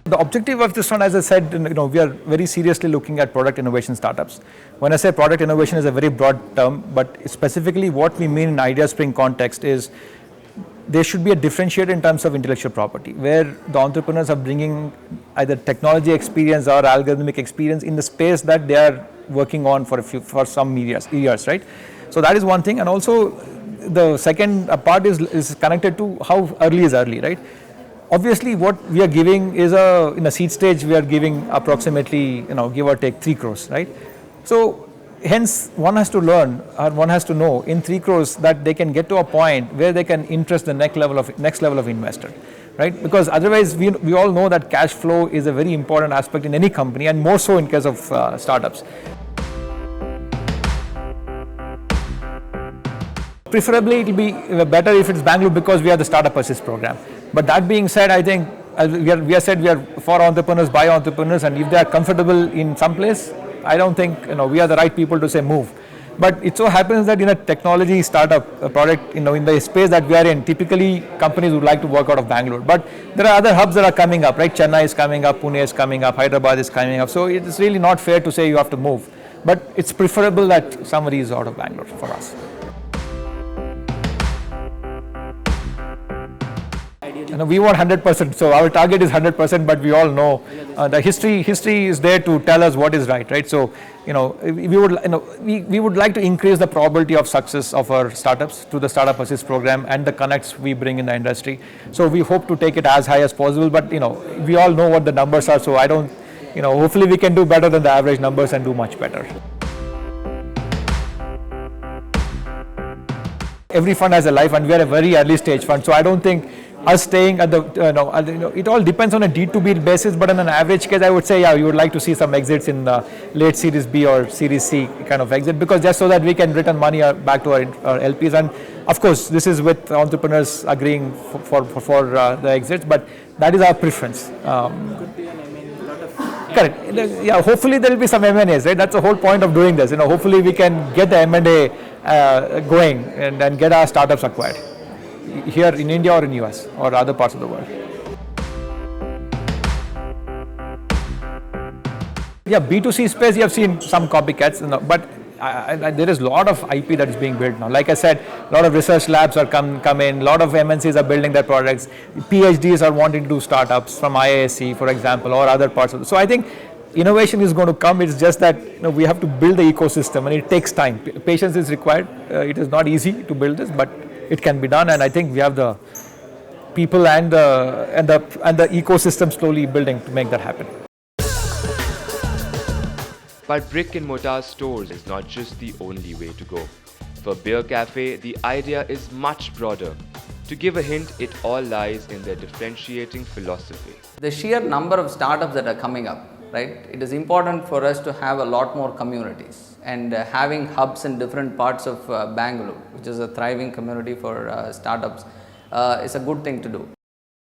The objective of this one, as I said, we are very seriously looking at product innovation startups. When I say product innovation is a very broad term, but specifically what we mean in ideaspring context is there should be a differentiator in terms of intellectual property, where the entrepreneurs are bringing either technology experience or algorithmic experience in the space that they are working on for some years, right? So that is one thing, and also the second part is connected to how early is early, right? Obviously, what we are giving is in a seed stage, we are giving approximately, give or take 3 crores, right? So, hence, one has to learn, or one has to know in 3 crores that they can get to a point where they can interest the next level of investor, right? Because otherwise, we all know that cash flow is a very important aspect in any company, and more so in case of startups. Preferably, it will be better if it's Bangalore because we have the Startup Assist program. But that being said, I think we are for entrepreneurs, by entrepreneurs, and if they are comfortable in some place, I don't think we are the right people to say move. But it so happens that in a technology startup product, in the space that we are in, typically companies would like to work out of Bangalore. But there are other hubs that are coming up, right? Chennai is coming up, Pune is coming up, Hyderabad is coming up. So it's really not fair to say you have to move. But it's preferable that somebody is out of Bangalore for us. We want 100%, so our target is 100%, but we all know the history is there to tell us what is right? So, we would like to increase the probability of success of our startups through the Startup Assist program and the connects we bring in the industry. So we hope to take it as high as possible, but we all know what the numbers are, so I don't, hopefully we can do better than the average numbers and do much better. Every fund has a life, and we are a very early stage fund, so I don't think us staying at the, it all depends on a D2B basis, but on an average case, I would say, yeah, you would like to see some exits in late Series B or Series C kind of exit, because just so that we can return money back to our LPs. And of course, this is with entrepreneurs agreeing for the exits, but that is our preference. Could be an M&A, lot of correct. Yeah, hopefully there will be some M&As, right? That's the whole point of doing this. Hopefully we can get the M&A going and get our startups acquired here in India or in US or other parts of the world. Yeah, B2C space, you have seen some copycats, but there is a lot of IP that is being built now. Like I said, a lot of research labs are come in, a lot of MNCs are building their products, PhDs are wanting to do startups from IISc, for example, or other parts of the. So I think innovation is going to come. It's just that we have to build the ecosystem, and it takes time. Patience is required. It is not easy to build this, but it can be done, and I think we have the people and the ecosystem slowly building to make that happen. But brick and mortar stores is not just the only way to go. For Beer Cafe, the idea is much broader. To give a hint, it all lies in their differentiating philosophy. The sheer number of startups that are coming up, right? It is important for us to have a lot more communities, and having hubs in different parts of Bangalore, which is a thriving community for startups, is a good thing to do.